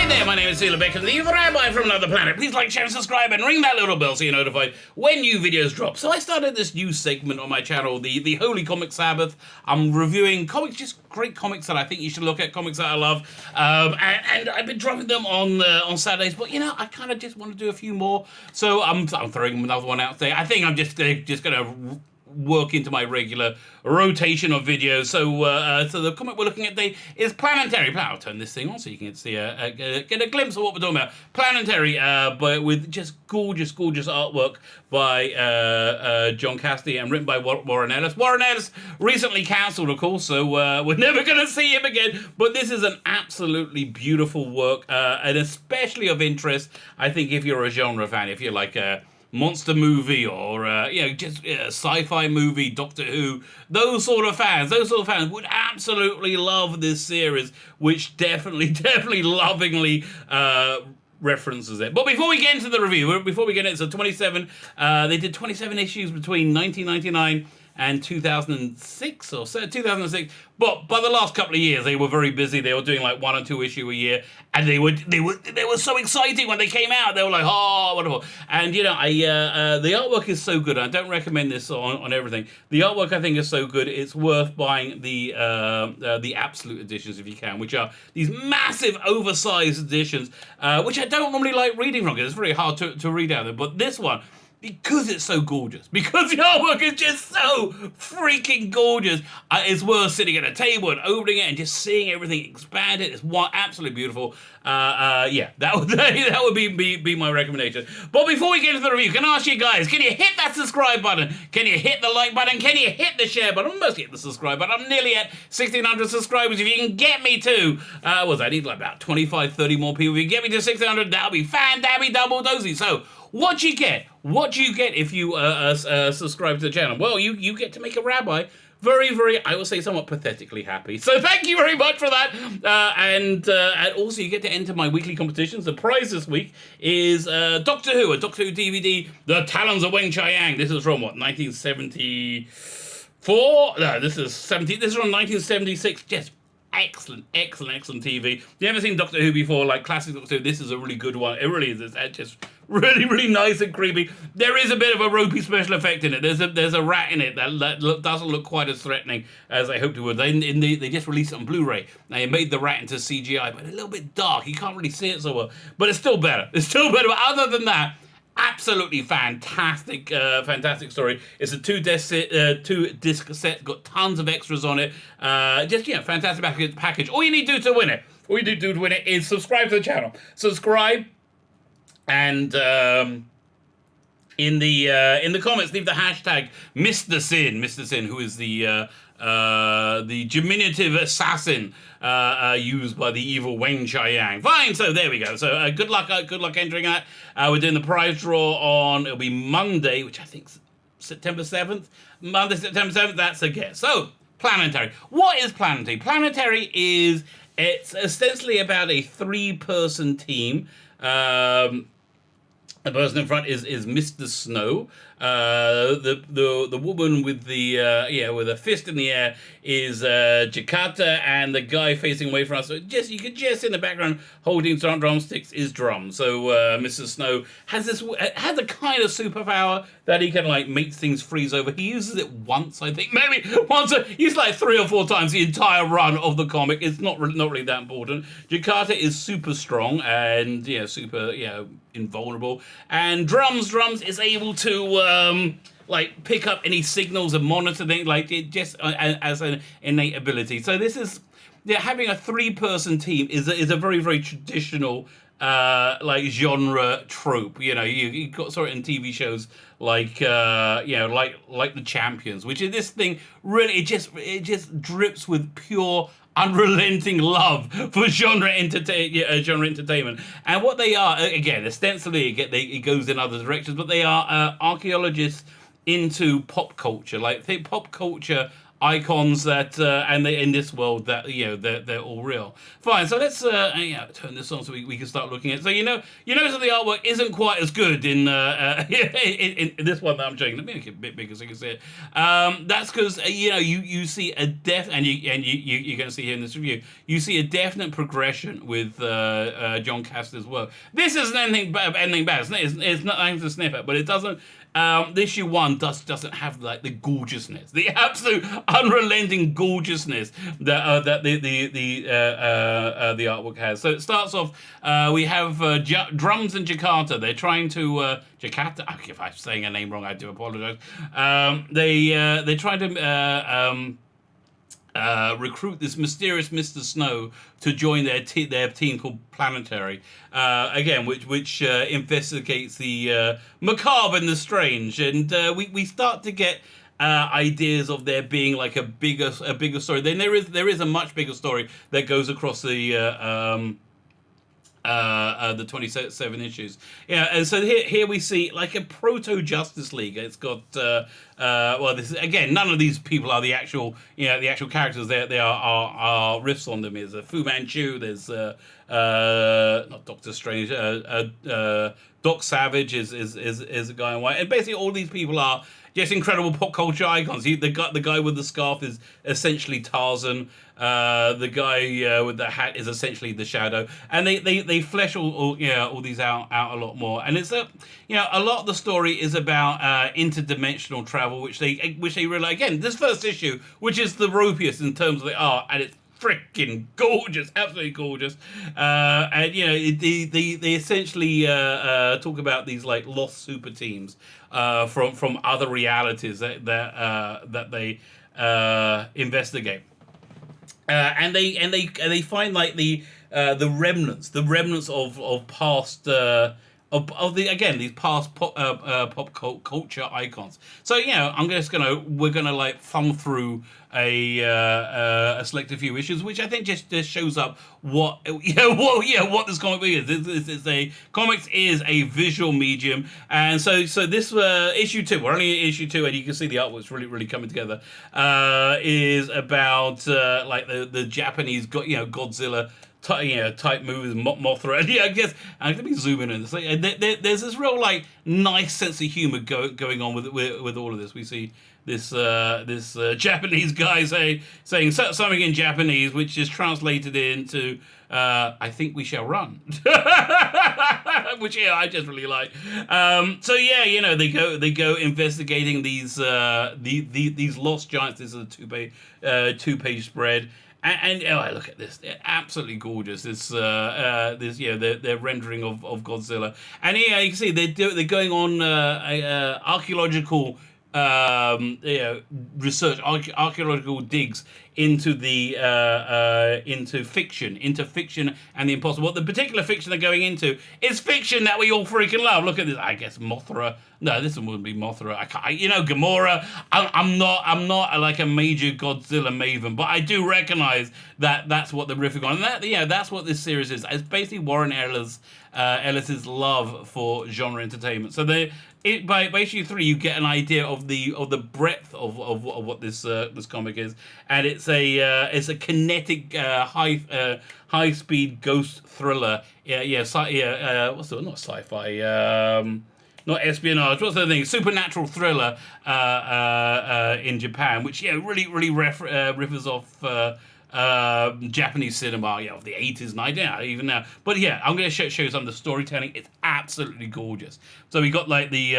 Hi there, my name is Ellis and the Rabbi from another planet. Please like, share, and subscribe, and ring that little bell so you're notified when new videos drop. So I started this new segment on my channel, the Holy Comic Sabbath. I'm reviewing comics, just great comics that I think you should look at, comics that I love. And I've been dropping them on Saturdays, but you know, I kind of just want to do a few more. So I'm throwing another one out there. I think I'm just gonna work into my regular rotation of videos. So the comic we're looking at today is Planetary Power. I'll turn this thing on so you can see get a glimpse of what we're talking about. Planetary, but with just gorgeous artwork by John Cassaday and written by Warren Ellis. Warren Ellis recently cancelled, of course, so we're never going to see him again. But this is an absolutely beautiful work, and especially of interest, I think, if you're a genre fan, if you're like a monster movie or just a sci-fi movie, Doctor Who, those sort of fans would absolutely love this series, which definitely lovingly references it. But before we get into the review, so 27, they did 27 issues between 1999 and 2006 or so, 2006. But by the last couple of years, they were very busy. They were doing like 1 or 2 issues a year, and they were so exciting when they came out. They were like, oh, wonderful. And you know, the artwork is so good. I don't recommend this on everything. The artwork, I think, is so good. It's worth buying the absolute editions if you can, which are these massive, oversized editions, which I don't normally like reading from because it's very hard to read out of them. But this one, because it's so gorgeous, because the artwork is just so freaking gorgeous, it's worth sitting at a table and opening it and just seeing everything expanded. It's absolutely beautiful. Yeah, that would be my recommendation. But before we get into the review, can I ask you guys, can you hit that subscribe button? Can you hit the like button? Can you hit the share button? I'm mostly hit the subscribe button. I'm nearly at 1,600 subscribers. If you can get me to, I need like about 25, 30 more people. If you can get me to 1,600, that'll be fan-dabby-double-dozy. So, what do you get? What do you get if you subscribe to the channel? Well, you get to make a rabbi very, I will say, somewhat pathetically happy. So thank you very much for that. And also you get to enter my weekly competitions. The prize this week is Doctor Who, a Doctor Who DVD, The Talons of Weng Chiang. This is from, what, 1974? No, this is from 1976. Just excellent TV. If you haven't seen Doctor Who before, like classic Doctor Who, this is a really good one. It really is. It's just really nice and creepy. There is a bit of a ropey special effect in it. There's a rat in it that doesn't look quite as threatening as I hoped it would. They just released it on Blu-ray. They made the rat into CGI, but a little bit dark. You can't really see it so well. But it's still better. But other than that, absolutely fantastic story. It's a 2-disc set, got tons of extras on it. Fantastic package. All you need to do to win it, is subscribe to the channel. Subscribe, and in the comments leave the hashtag Mr. Sin, who is the diminutive assassin used by the evil Weng Chiang. Fine, so there we go. So good luck entering that. We're doing the prize draw it'll be Monday, which I think is September 7th. Monday, September 7th, that's a guess. So, Planetary. What is Planetary? Planetary it's ostensibly about a 3-person team. The person in front is Mr. Snow. The woman with with a fist in the air is Jakarta, and the guy facing away from us, you could just in the background holding drumsticks, is Drum. So Mr. Snow has a kind of superpower that he can like make things freeze over. He uses it once, I think, maybe once. He's like 3 or 4 times the entire run of the comic. It's not really that important. Jakarta is super strong and super invulnerable, and Drums is able to pick up any signals and monitor things, like it just as an innate ability. So this is having a 3-person team is a very traditional genre trope. You got sort of in TV shows like the Champions, which is this thing really it just drips with pure unrelenting love for genre entertainment. And what they are, again, ostensibly it goes in other directions, but they are archaeologists into pop culture. Like, think pop culture icons that and they, in this world that they're all real. Fine, so let's turn this on so we can start looking at. So notice that the artwork isn't quite as good in in this one that I'm showing. Let me make it a bit bigger so you can see it. That's because you see a you're going to see here in this review, you see a definite progression with John Cassaday's work. This isn't anything bad. It's not anything to sniff at, but it doesn't. The issue 1 doesn't have like the gorgeousness, the absolute unrelenting gorgeousness that the artwork has. So it starts off. We have drums in Jakarta. They're trying to Jakarta. If I'm saying a name wrong, I do apologize. They're trying to recruit this mysterious Mr. Snow to join their team called Planetary, again, which investigates the macabre and the strange, and we start to get ideas of there being like a bigger story. Then there is a much bigger story that goes across the 27 issues. And so here we see like a Proto-Justice League. It's got this is, again, none of these people are the actual characters. They are riffs on them. There's Fu Manchu. There's not Doctor Strange. Doc Savage is a guy in white, and basically all these people are just incredible pop culture icons. The guy with the scarf is essentially Tarzan. The guy with the hat is essentially the Shadow, and they flesh all these out a lot more. And it's a lot of the story is about interdimensional travel, which they realize, again, this first issue, which is the ropiest in terms of the art, and it's freaking gorgeous, absolutely gorgeous. And they essentially talk about these like lost super teams from other realities that they investigate. And they find like the remnants of past these past pop culture icons. So we're gonna like thumb through a selected few issues, which I think just shows up what this comic book is. Comics is a visual medium, and so this issue 2. We're only in issue 2, and you can see the artwork's really coming together. Is about like the Japanese Godzilla type movies, Mothra, and I guess let me zoom in on this. There's this real like nice sense of humor going on with all of this. We see this Japanese guy saying something in Japanese, which is translated into I think we shall run, which I just really like. They go investigating these lost giants. This is a two-page spread. And look at this! They're absolutely gorgeous. Their rendering of Godzilla, and you can see they're going on archaeological research, archaeological digs into the into fiction and the impossible. The particular fiction they're going into is fiction that we all freaking love. Look at this. I guess Mothra. No, this one wouldn't be Mothra. Gamora. I'm not like a major Godzilla maven, but I do recognize that that's what they're riffing on. And that's what this series is. It's basically Warren Ellis's love for genre entertainment. So by issue 3, you get an idea of the breadth of what this comic is, and it's a kinetic high speed ghost thriller. What's the not sci-fi? Not espionage. What's the thing? Supernatural thriller in Japan, which really riffs off Japanese cinema, of the 80s, 90s, even now. But I'm going to show you some of the storytelling. It's absolutely gorgeous. So we got like the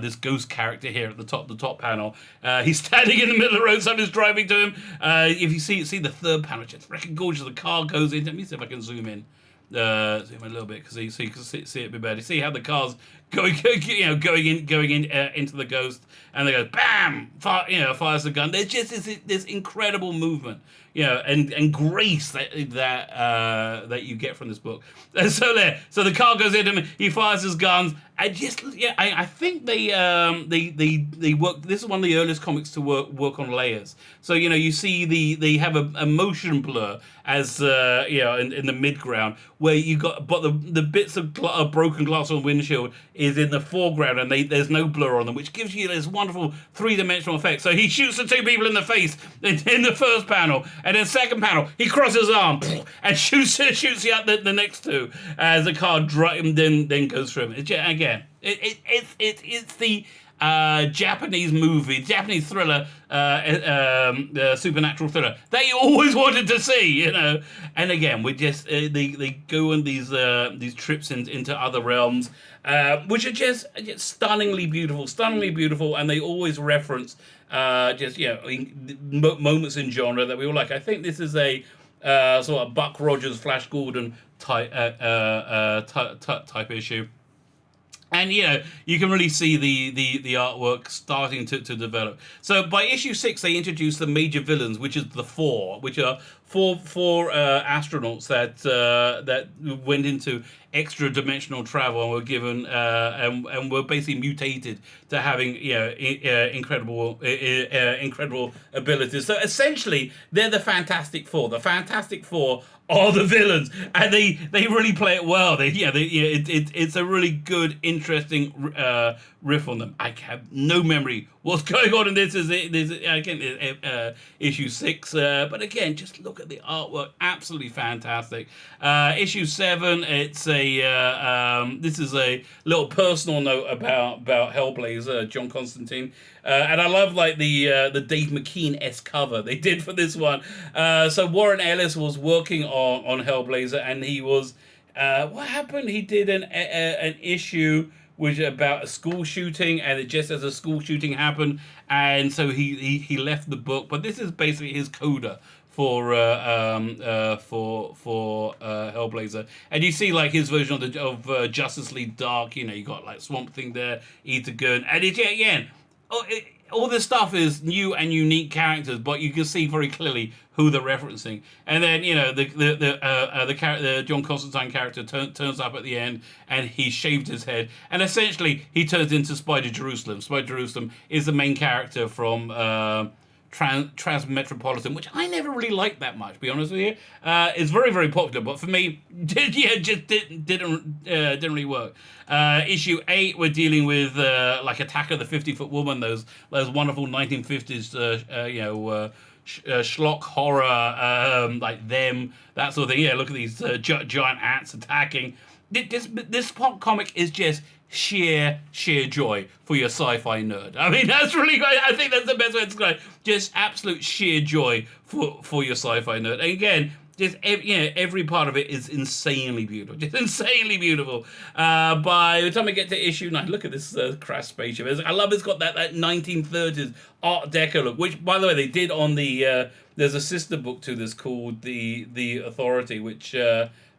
this ghost character here at the top panel. He's standing in the middle of the road. Someone's driving to him. If you see the third panel, it's freaking gorgeous. The car goes in. Let me see if I can zoom in. Zoom in a little bit because you can see it a bit better. See how the car's going in into the ghost, and they go bam, fires the gun. There's just this incredible movement. and grace that you get from this book. And so the car goes into him, he fires his guns. I think they work. This is one of the earliest comics to work on layers. So you see they have a motion blur as in the midground where you got, but the bits of broken glass on the windshield is in the foreground, and there's no blur on them, which gives you this wonderful three-dimensional effect. So he shoots the two people in the face in the first panel, and then second panel he crosses his arm and shoots the next two as the car then goes through him. It's the Japanese thriller, supernatural thriller that you always wanted to see, And again, we just they go on these trips into other realms, which are just stunningly beautiful, and they always reference moments in genre that we all like. I think this is a sort of Buck Rogers, Flash Gordon type issue. And you can really see the artwork starting to develop. So by issue 6, they introduce the major villains, which is the Four, which are four astronauts that went into extra dimensional travel and were given and were basically mutated to having incredible abilities. So essentially, they're the Fantastic Four. The Fantastic Four are the villains, and they really play it well. It's a really good, interesting riff on them. I have no memory what's going on in this. Issue 6, but again, just look at the artwork, absolutely fantastic. Issue 7, it's this is a little personal note about Hellblazer, John Constantine. And I love the Dave McKean-esque cover they did for this one. So Warren Ellis was working on Hellblazer, and he was what happened? He did an issue which about a school shooting, and it just as a school shooting happened, and so he left the book. But this is basically his coda for Hellblazer, and you see his version of Justice League Dark. You got Swamp Thing there, Eater Gun, and all this stuff is new and unique characters, but you can see very clearly who they're referencing. And then the John Constantine character turns up at the end, and he shaved his head, and essentially he turns into Spider Jerusalem. Spider Jerusalem is the main character from Transmetropolitan, which I never really liked that much, to be honest with you. It's very, very popular, but for me, just didn't really work. Issue 8, we're dealing with Attack of the 50-Foot Woman, those wonderful 1950s schlock horror, them, that sort of thing. Yeah, look at these giant ants attacking. This comic is just sheer joy for your sci-fi nerd. I mean, that's really great. I think that's the best way to describe it. Just absolute sheer joy for your sci-fi nerd. And again, just every part of it is insanely beautiful. Just insanely beautiful. By the time we get to issue 9, look at this crash spaceship. I love it's got that 1930s Art Deco look, which, by the way, they did on the there's a sister book to this called The Authority, which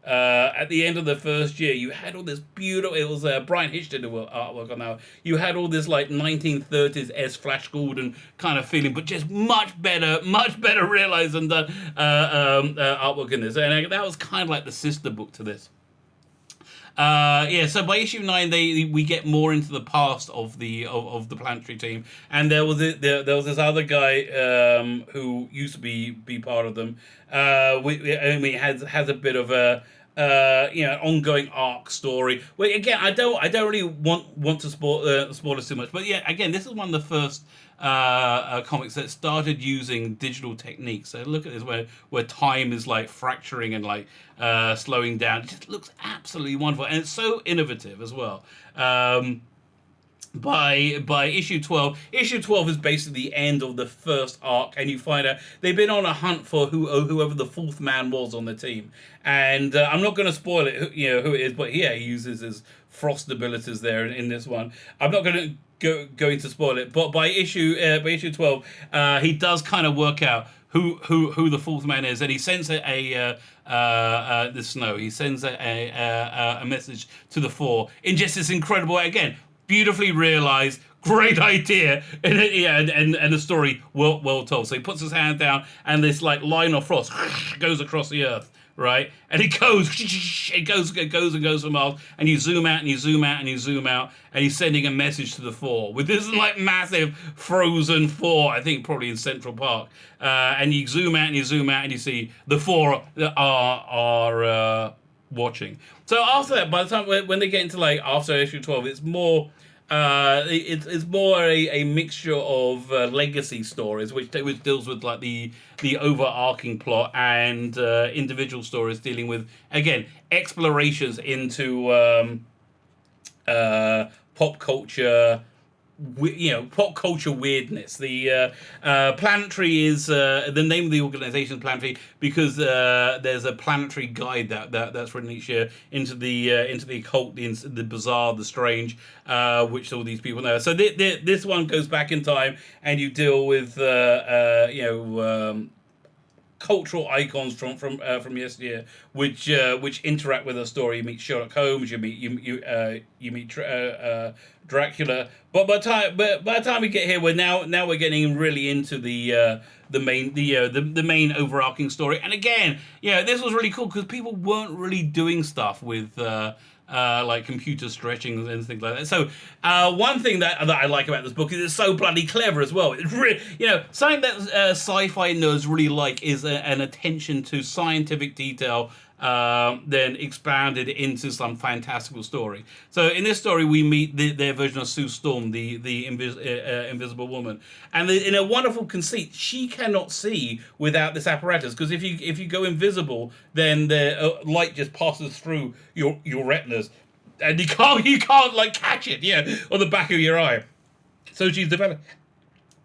at the end of the first year, you had all this beautiful. It was Brian Hitch did the artwork on that. You had all this 1930s Flash Gordon kind of feeling, but just much better realized and done artwork in this. And that was kind of like the sister book to this. So by issue 9, we get more into the past of the Planetary team, and there was this other guy who used to be part of them. Has a bit of a ongoing arc story. Well, again, I don't really want to spoil it too much, but yeah, again, this is one of the first comics that started using digital techniques. So look at this, where time is fracturing and slowing down. It just looks absolutely wonderful, and it's so innovative as well. By issue 12 is basically the end of the first arc, and you find out they've been on a hunt for whoever the fourth man was on the team. And I'm not going to spoil it, who it is, but he uses his frost abilities there in this one. I'm not going to going to spoil it, but by issue 12, he does kind of work out who the fourth man is, and he sends the Snow. He sends a message to the Four in just this incredible way. Again, beautifully realized, great idea, and the story well told. So he puts his hand down, and this like line of frost goes across the earth, right? And it goes and goes for miles, and you zoom out and you zoom out and you zoom out, and he's sending a message to the Four with this like massive frozen Four, I think probably in Central Park, and you zoom out and you zoom out and you see the Four are watching. So after that, by the time when they get into like after issue 12, it's more. It's more a mixture of legacy stories, which deals with like the overarching plot, and individual stories dealing with, again, explorations into pop culture. Pop culture weirdness. The Planetary is the name of the organization is Planetary because there's a planetary guide that's written each year into the occult, the bizarre, the strange, which all these people know. So this one goes back in time, and you deal with cultural icons from yesteryear, which interact with the story. You meet Sherlock Holmes, you meet Dracula. But by the time we get here, we're getting really into the main overarching story. And again, this was really cool because people weren't really doing stuff with like computer stretching and things like that. So one thing that I like about this book is it's so bloody clever as well. It's really, something that sci-fi nerds really like is an attention to scientific detail, then expanded into some fantastical story. So in this story, we meet their version of Sue Storm, the invisible woman, and in a wonderful conceit, she cannot see without this apparatus, because if you go invisible, then the light just passes through your retinas, and you can't like catch it, on the back of your eye. So she's developed.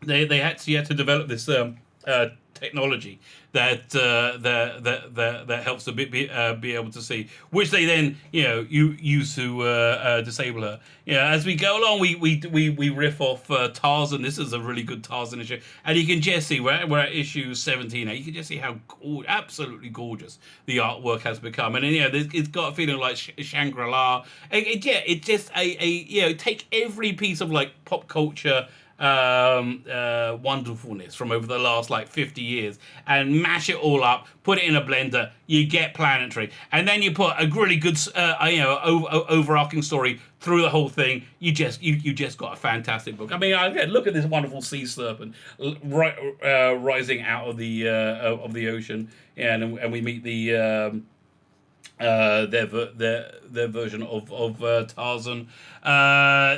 They had to develop this technology that helps to be able to see, which they then use to disable her. As we go along, we riff off Tarzan. This is a really good Tarzan issue, and you can just see we're at issue 17 now. You can just see how absolutely gorgeous the artwork has become, and then it's got a feeling like Shangri-La. It's just a take every piece of like pop culture wonderfulness from over the last like 50 years and mash it all up, put it in a blender, you get Planetary, and then you put a really good overarching story through the whole thing. You just got a fantastic book. I mean, look at this wonderful sea serpent rising out of the ocean, and we meet their version of Tarzan.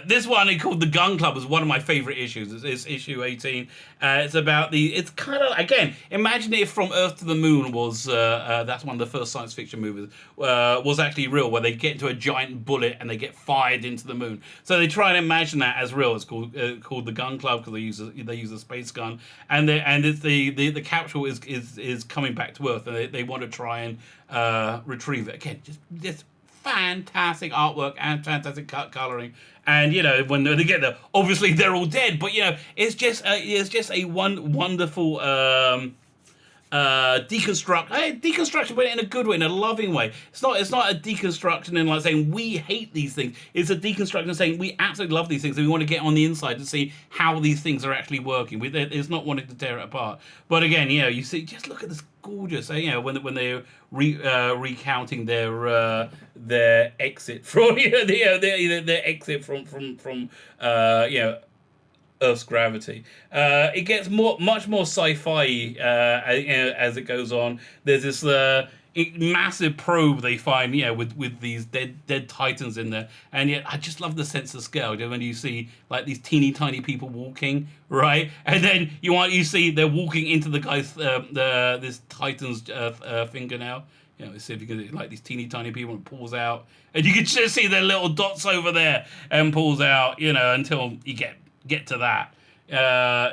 This one, called The Gun Club, is one of my favorite issues. It's issue 18. It's about it's kind of, again, imagine if From Earth to the Moon was that's one of the first science fiction movies, was actually real, where they get into a giant bullet and they get fired into the moon. So they try and imagine that as real. It's called The Gun Club because they use a space gun, and it's the capsule is coming back to Earth, and they want to try and retrieve it. Again, just fantastic artwork and fantastic coloring, and when they get there, obviously they're all dead, but it's just a wonderful deconstruction, but in a good way, in a loving way. It's not a deconstruction in like saying we hate these things. It's a deconstruction saying we absolutely love these things and we want to get on the inside to see how these things are actually working. It's not wanting to tear it apart. But again, you see, just look at this gorgeous. When they're recounting their exit from their exit from Earth's gravity. It gets much more sci-fi as it goes on. There's this massive probe they find, with these dead titans in there, and yet I just love the sense of scale. When you see like these teeny tiny people walking, right, and then you see they're walking into the guy's this titan's fingernail. See if you can, like, these teeny tiny people, and pulls out, and you can just see their little dots over there, and pulls out, until you get to that.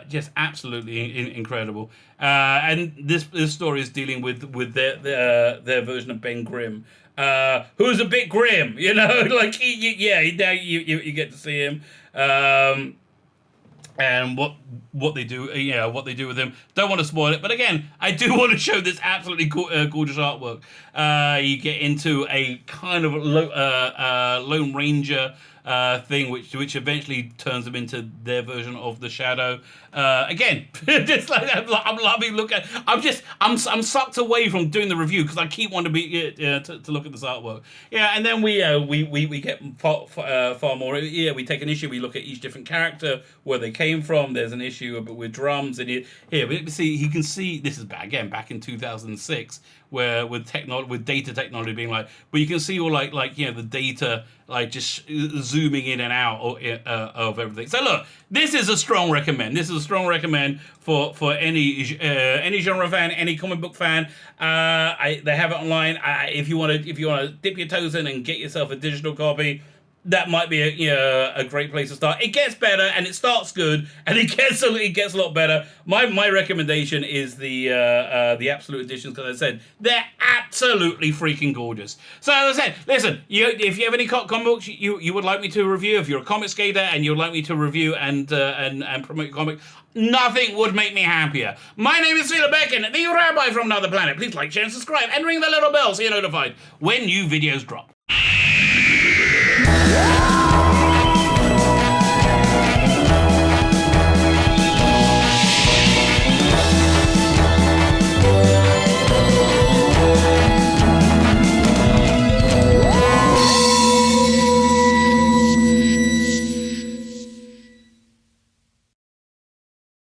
Just absolutely incredible. And this story is dealing with their version of Ben Grimm, who's a bit grim, like now you get to see him. And what they do, with him. Don't want to spoil it, but again, I do want to show this absolutely gorgeous artwork. You get into a kind of Lone Ranger thing, which eventually turns them into their version of the Shadow. Again, just like I'm loving look at. I'm sucked away from doing the review because I keep wanting to look at this artwork. Yeah, and then we get far more. Yeah, we take an issue. We look at each different character, where they came from. There's an issue with drums, and here we see. You can see this is back in 2006, where with data technology being like, but you can see all like the data like just zooming in and out of everything. So look, this is a strong recommend. This is a strong recommend for any genre fan, any comic book fan. They have it online. If you want to dip your toes in and get yourself a digital copy, that might be a great place to start. It gets better, and it starts good, and it gets a lot better. My recommendation is the Absolute Editions, because I said they're absolutely freaking gorgeous. So as I said, listen, if you have any comic books you would like me to review, if you're a comic skater and you would like me to review and promote your comic, nothing would make me happier. My name is Philip Becken, the Rabbi from another planet. Please like, share, and subscribe, and ring the little bell so you're notified when new videos drop.